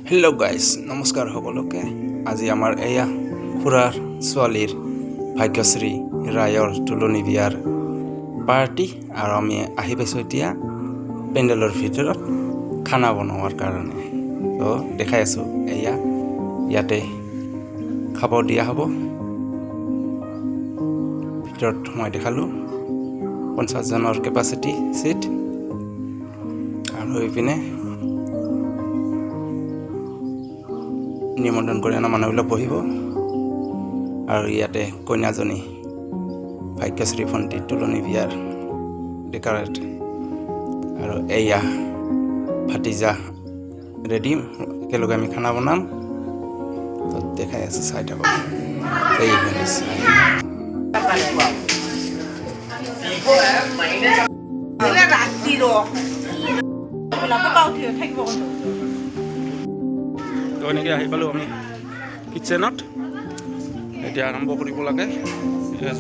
Hello' guys, নমস্কাৰ সকলোকে। আজি আমাৰ এয়া খুৰাৰ ছোৱালীৰ ভাগ্যশ্ৰী ৰায়ৰ তুলনি বিয়াৰ পাৰ্টি, আৰু আমি আহি পাইছোঁ এতিয়া পেণ্ডেলৰ ভিতৰত খানা বনোৱাৰ কাৰণে। তো দেখাই আছোঁ, এয়া ইয়াতে খাব দিয়া হ'ব। ভিতৰত মই দেখালোঁ 50জনৰ কেপাচিটি চিট, আৰু এইপিনে নিমন্ত্ৰণ কৰি অনা মানুহবিলাক বহিব, আৰু ইয়াতে কইনাজনী ভাগ্যশ্ৰী ভণ্টি তুলনি বিয়াৰ ডেকৰেট, আৰু এয়া ভাতিজা ৰেডি, একেলগে আমি খানা বনাম। তো দেখাই আছোঁ, চাই থাকক। এই তো এনেকৈ আহি পালোঁ আমি কিটচেনত। এতিয়া আৰম্ভ কৰিব লাগে।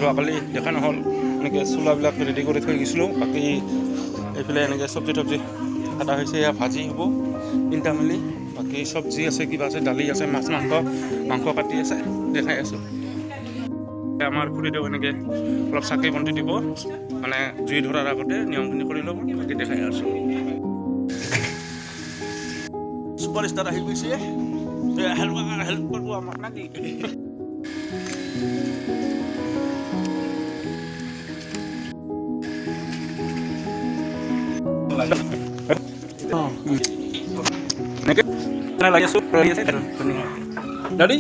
যোৱাকালি দেখা নহ'ল, এনেকৈ চোলাবিলাক ৰেডি কৰি থৈ গৈছিলোঁ। বাকী এইফালে এনেকৈ চব্জি কাটা হৈছে, এয়া ভাজি হ'ব 3টা মিলি। বাকী চব্জি আছে, কিবা আছে, দালি আছে, মাংস কাটি আছে, দেখাই আছোঁ। আমাৰ খুৰীদেউ এনেকৈ অলপ চাকি বন্তি দিব, মানে জুই ধৰাৰ আগতে নিয়মখিনি কৰি ল'ব। বাকী দেখাই আছোঁ। ছুপাৰ ষ্টাৰ আহি গৈছে, হেল্প কৰিব আমাক নাকি? Ready?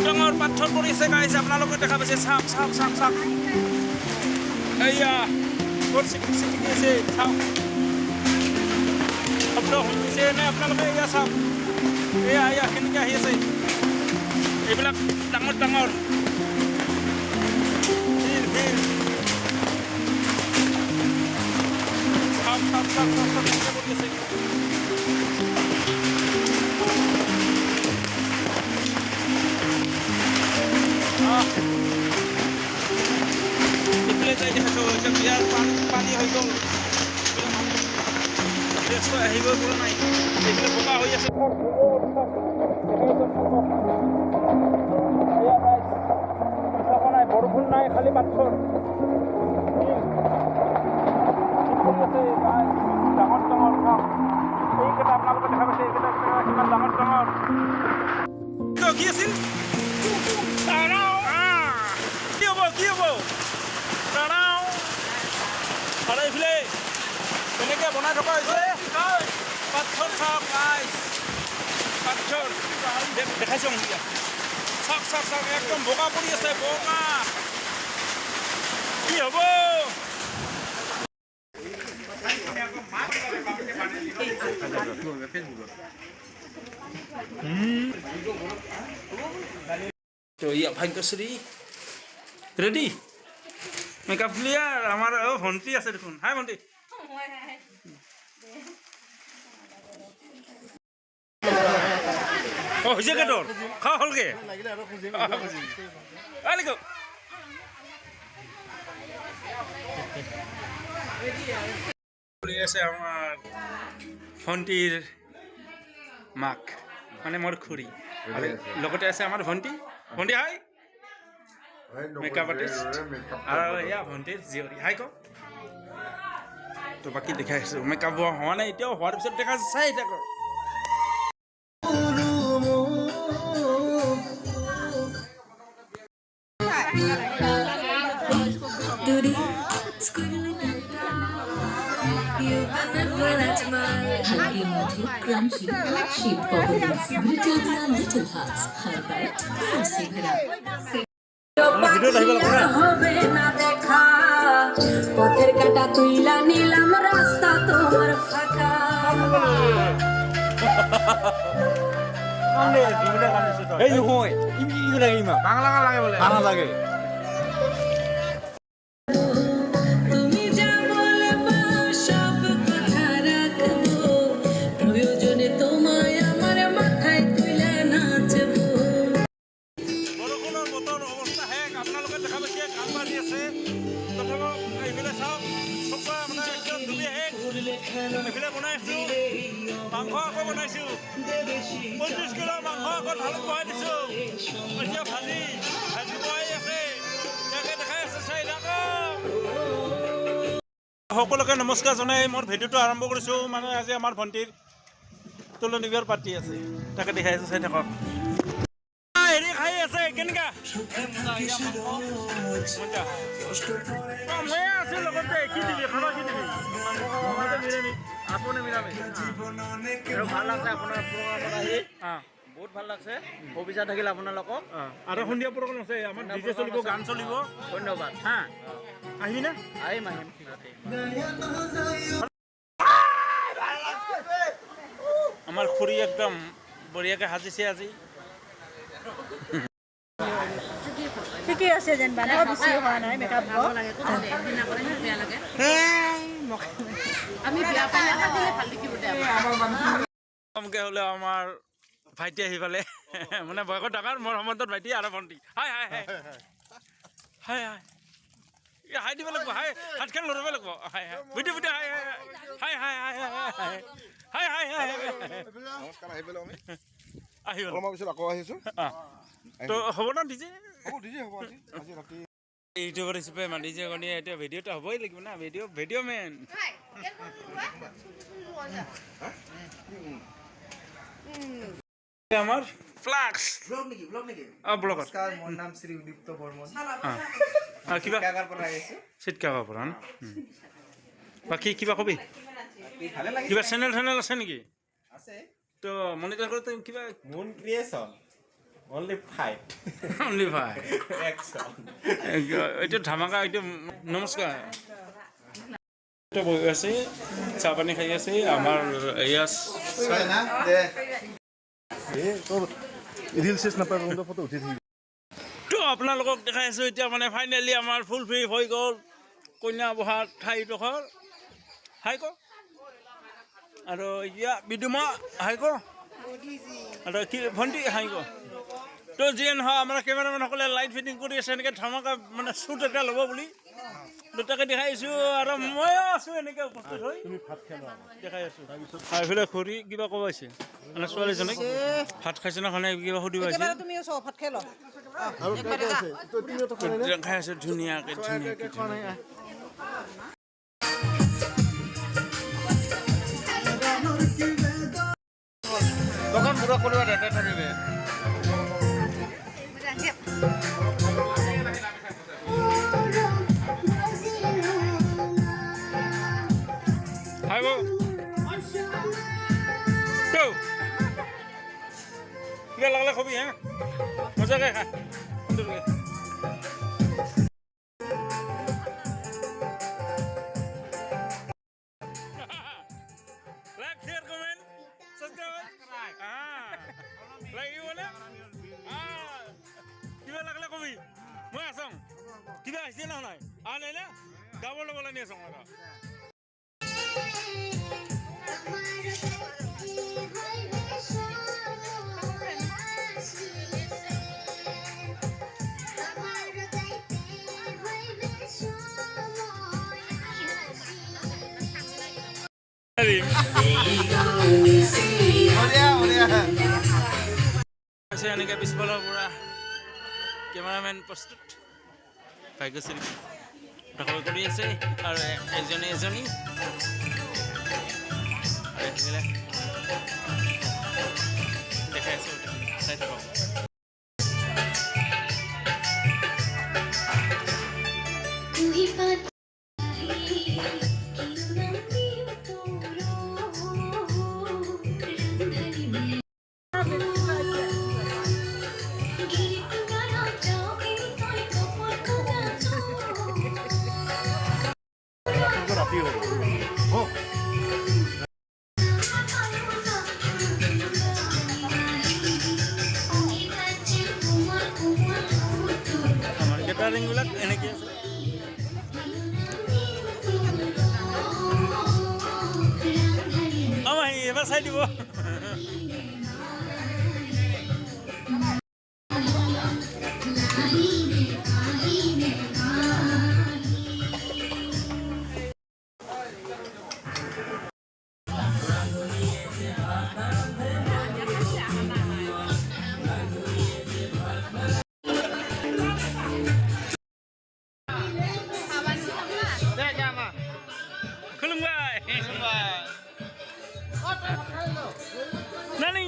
ডাঙৰ পাথৰ পৰিছে গাইছ, আপোনালোকে দেখা পাইছে। চাওক এয়া ক'ত চিটিকি আছে, চাওক। শব্দ শুনিছে নে আপোনালোকে? এয়া চাওক, এয়া কেনেকৈ আহি আছে। এইবিলাক ডাঙৰ চাওক পৰি আছে। বিয়াৰ পানী হৈ গ'ল, আহিব পৰা নাই, এইফালে বোকা হৈ আছে। বৰষুণ নাই, খালি পাথৰ। ডাঙৰ কাম এইকেইটা আপোনালোকে দেখা পাইছে, এইকেইটা কিমান ডাঙৰ। কি আছিল? কি হ'ব? আৰু এইফালে তেনেকৈ বনাই থকা হৈছে। পাথৰ চাওক, পাথৰ দেখাইছোঁ। চাওক, একদম বোকা পৰি আছে, বোকা। কি হ'ব? তো ভাগ্যশ্ৰী ৰেডি, মেকআপ ক্লিয়াৰ। আমাৰ ভণ্টি আছে দেখোন। হাই ভণ্টি। হৈছে কে তোৰ খোৱা হ'লগে আছে আমাৰ ভণ্টিৰ মাক, মানে মোৰ খুৰী। লগতে আছে আমাৰ ভণ্টি হাই, মেকআপ আৰ্টিষ্ট, আৰু এয়া ভণ্টিৰ জীয়ৰী। হাই কওক। তো বাকী দেখাই আছোঁ, মেকআপ হোৱা নাই এতিয়াও, হোৱাৰ পিছত দেখা চাই থাকক। হালকা মধু ক্রাঞ্চি শিব ববলস ব্রিটানিয়া লিটল হার্টস হার্বাইট ক্রাঞ্চি ভরা হবে না দেখা পথের কাটা তুইলা নিলাম রাস্তা তোমার ফাঁকা এই নহয় ইংলিশ লাগে ইমা বাংলা লাগে বলে বাংলা লাগে তুমি যা বলবা সব কথা রাখবো প্রয়োজনে তোমায় আমার মাথায় তুইলা নাচবো বৰষুণৰ বতৰ অৱস্থা শেষ আপোনালোকে দেখা পাইছে গান বাজি আছে তথাপিও এইফালে চাওক চকুৱা মানে একদম ডুবি শেষ এইফালে বনাইছোঁ মাংস আকৌ বনাইছোঁ 25 কিলো মাংস আকৌ ঢালত বহাই দিছোঁ এতিয়া ভাজি বহাই আছে তাকে দেখাই আছে চাই থাকক সকলোকে নমস্কাৰ জনাই মোৰ ভিডিঅ'টো আৰম্ভ কৰিছোঁ মানে আজি আমাৰ ভণ্টিৰ তুলনি বিয়াৰ পাৰ্টি আছে তাকে দেখাই আছে চাই থাকক হেৰি খাই আছে কেনেকা মই আছোঁ লগতে কি দিবি খাবা কি দিবি আপুনি মিলামিছ আৰু ভাল লাগছে আপোনাৰ প্ৰগ্ৰামত আহি বহুত ভাল লাগছে অফিচা থাকিল আপোনালোকক আৰু সন্ধিয়া প্ৰগ্ৰাম আছে আমাৰ ডিজে চলিব গান চলিব ধন্যবাদ হা আহিবি না আহিম আমাৰ খুৰী একদম বঢ়িয়াকৈ সাজিছে আজি ঠিকেই আছে যেনিবা ন বেছি হোৱা নাই মেকআপ আমি বিয়া পালে থাকিলে ভাল দেখিব দে কমকৈ হ'লেও আমাৰ ভাইটি আহি পালে মানে বয়সত ডাঙৰ মোৰ সম্বন্ধত ভাইটি আৰু ভণ্টি হাই হাই হাই হাই হাই হাই দিব লাগিব হাই হাতখন লৰাব লাগিব হাই হাই বুটি বুটি হাই হাই হাই হাই হাই হাই হাই হাই নমস্কাৰ আহি পেলাই আমি আহিব অলপমান পিছত আকৌ আহিছোঁ তো হ'ব ন ডিজে হ'ব দিজি হ'ব আজি ৰাতি ইউটিউবৰ হিচাপে মাতিছে কণী এতিয়া ভিডিঅ'টো হ'বই লাগিব না ভিডিঅ' মেন আমাৰ ফ্লাক্স ব্লগত নমস্কাৰ মোৰ নাম শ্ৰী উদীপ্ত বৰ্মন কিবা কাগাৰ পৰা আহিছোঁ চিটকাবৰ পৰা ন বাকী কিবা কবি ভালে লাগিছে কিবা চেনেল আছে নেকি আছে তো মনিটাৰ কৰোঁতে কিবা মুন ক্ৰিয়েশ্যন অনলি ফাইট অনলি ভাই একশ্যন এইটো ধামাকা এইটো নমস্কাৰ বহি আছে চাহ পানী খাই আছে আমাৰ এয়া ৰিল চেচ নাপায় ফটো উঠি থাকিব তো আপোনালোকক দেখাই আছোঁ এতিয়া মানে ফাইনেলি আমাৰ ফুলফিল হৈ গ'ল কইনা বহা ঠাইডোখৰ হাই ক আৰু এতিয়া বিদুমা হাই ক আৰু কি ভণ্টি হাই ক তো যিয়ে নহয় আমাৰ কেমেৰামেনসকলে লাইট ফিটিং কৰি আছে এনেকৈ ধামাকা মানে শ্বুট এটা ল'ব বুলি দুটাকে দেখাইছোঁ আৰু ময়ো আছোঁ এনেকৈ উপস্থিত হৈ দেখাই আছোঁ এইফালে খুৰী কিবা ক'ব আহিছে মানে ছোৱালীজনীক ভাত খাইছে ন খানে কিবা সুধিব আহিছে তুমিও চব ভাত খাই ল দেখাই আছোঁ ধুনীয়াকৈ তখন পুরো করবে ডাটা থাকবে হাই গো তো কিবা লাগলে কবি হ্যাঁ মজাকে খা লাইক শেয়ার কমেন্ট সাবস্ক্রাইব লাগিব না কিবা লাগলে কবি মই আছং কিবা আহিছে না নাই নাই না গাব ল'বলৈ নি আছং এনেকৈ পিছফালৰ পৰা কেমেৰামেন প্ৰস্তুত ভাগ্যশ্ৰী দখল কৰি আছে আৰু এজনী দেখাই আছো চাই থাকক तू ही बात হাপি হ'ব আমাৰ কেটাৰিংবিলাক এনেকৈ আছে আমাৰ এবাৰ চাই দিব खुलुमबाय नानी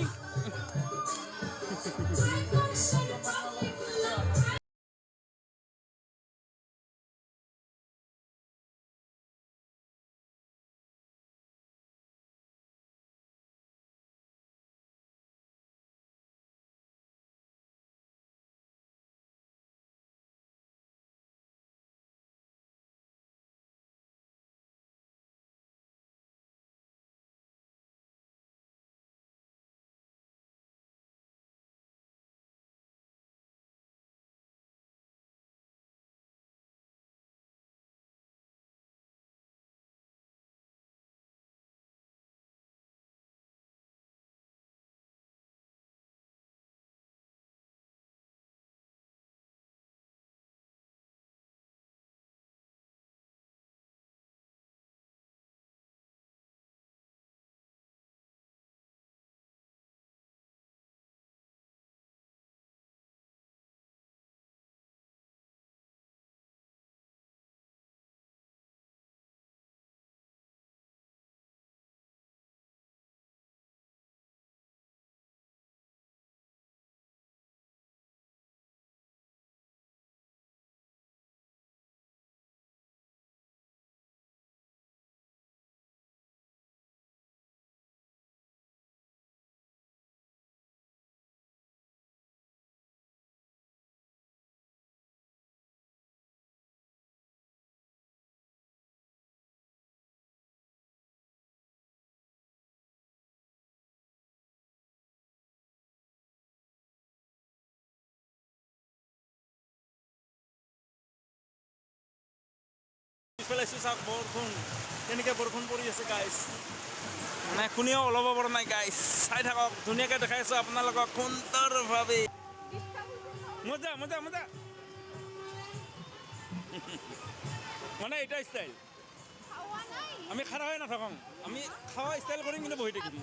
পেলাইছোঁ চাওক বৰষুণ কেনেকৈ বৰষুণ পৰি আছে গাইছ মানে কোনেও ওলাব পৰা নাই গাইছ চাই থাকক ধুনীয়াকৈ দেখাই আছোঁ আপোনালোকক সুন্দৰভাৱে মজা মজা মজা মানে এটা ষ্টাইল আমি খাৰা হৈ নাথাকোঁ আমি খাৱা ষ্টাইল কৰিম কিন্তু বহি থাকিম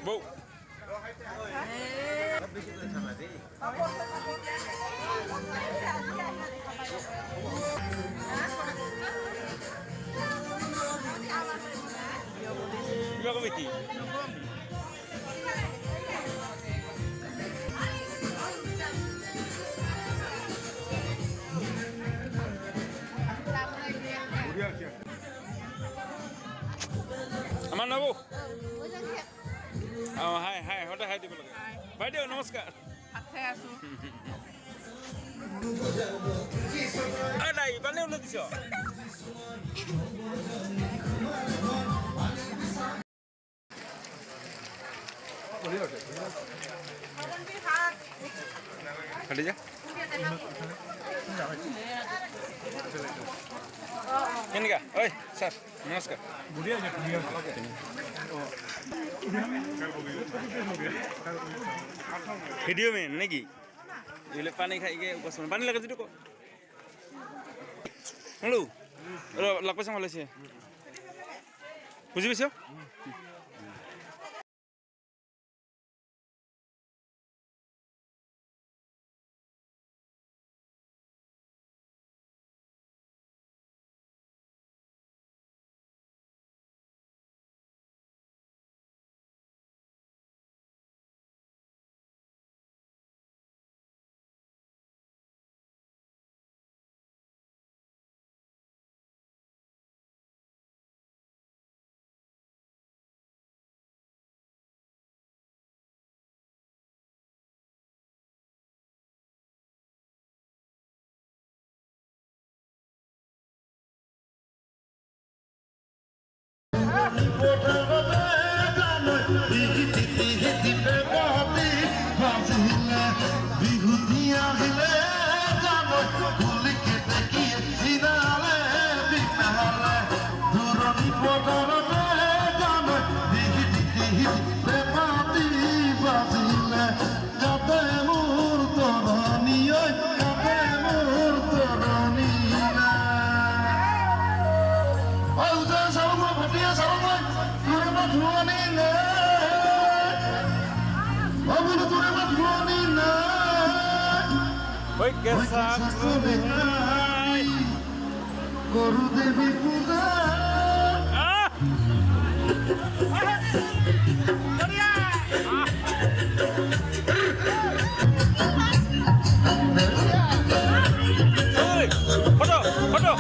বৌ কিবা কবি কি আমাৰ নবৌ অঁ হাই হাই সদায় হাই দিব লাগে বাইদেউ নমস্কাৰ নাই পানী উন্নত দিছ খালি যা কেনেকা ঐ ছাৰ নমস্কাৰ ভিডিঅ' মেন নেকি এইবিলাক পানী খাইকে উপস্থাপন পানী লাগে যিটো হেল্ল' লগ পাইছা ভাল হৈছে বুজি পাইছ ওই কেসা গরু দেবী পূজা ফটো ফটো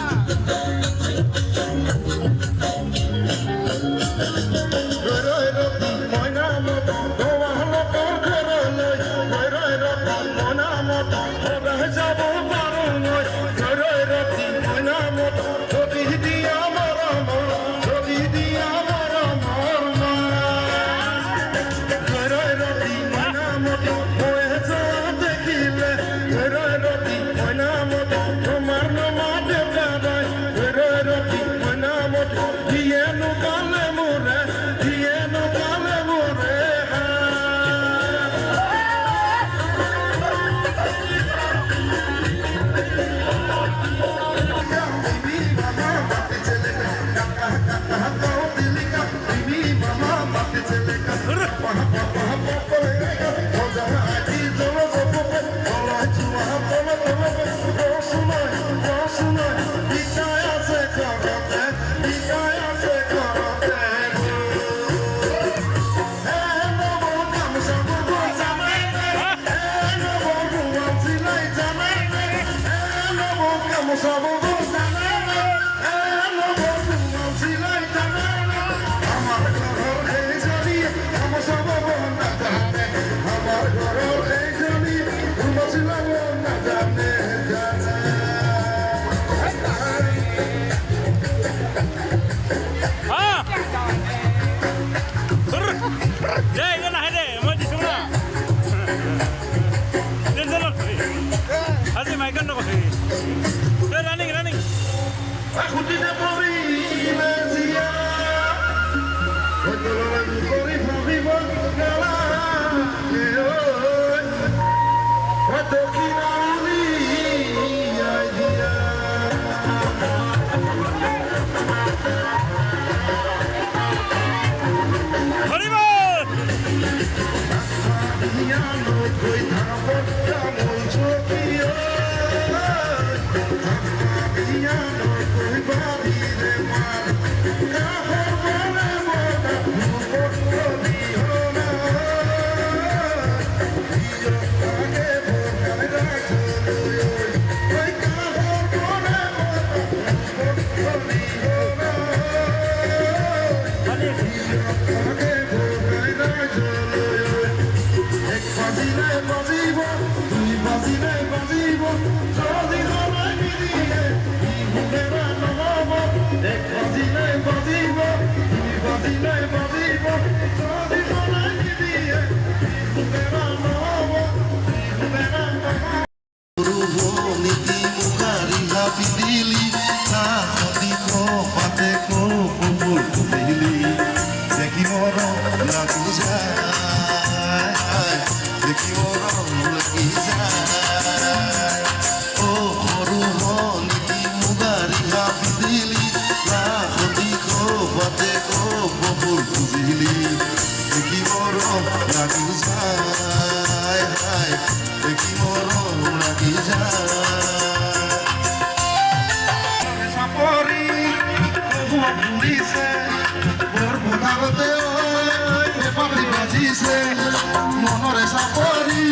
মনরে চাপৰি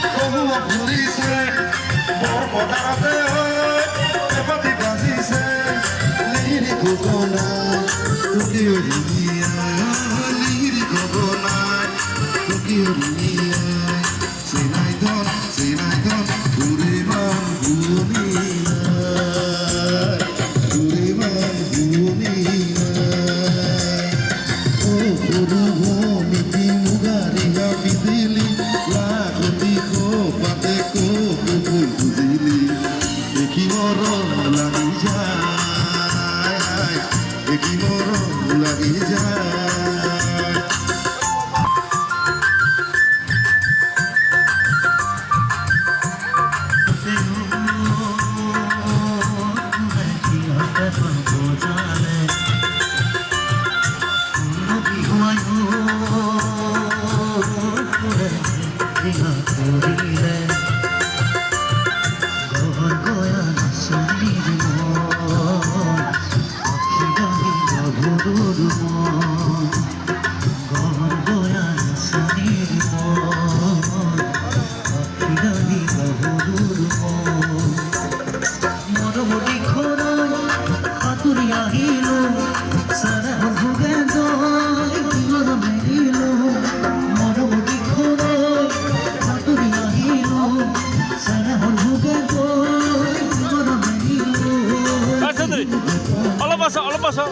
কহুৱা ফুৰিছে বৰ পথাৰতে এপাতি বাজিছে লিৰি গগনা তুকি লিৰি গগনা তুকি চিনাই ধন ঘূৰিমান ঘূৰিমান Equivoco লাগি যায় অলপ আছে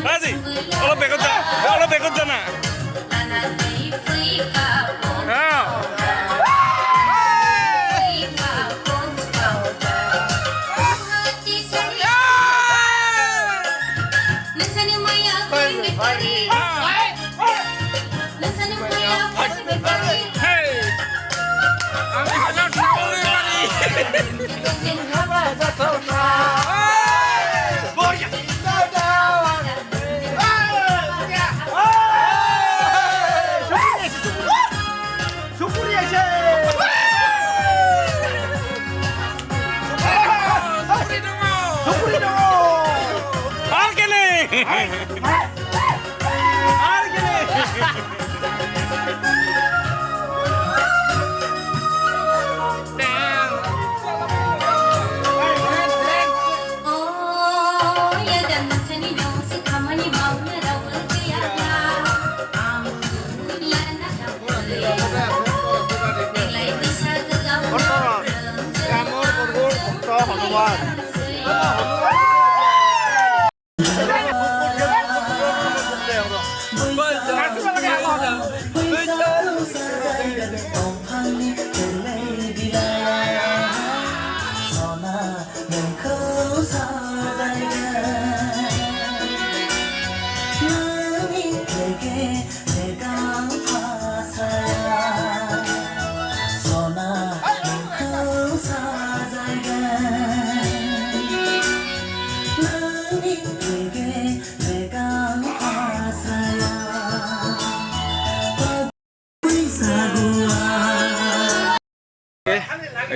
Razi, অলপ বেগত যা না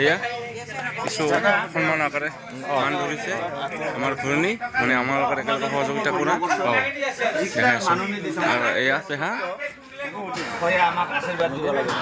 এয়া কিছু সন্মান আকারে মান ধৰিছে আমাৰ ঘূৰণি মানে আমাৰ লগত একেলগে সহযোগিতা কৰা আৰু এয়া পেহা আমাক আশীৰ্বাদ দিব লাগে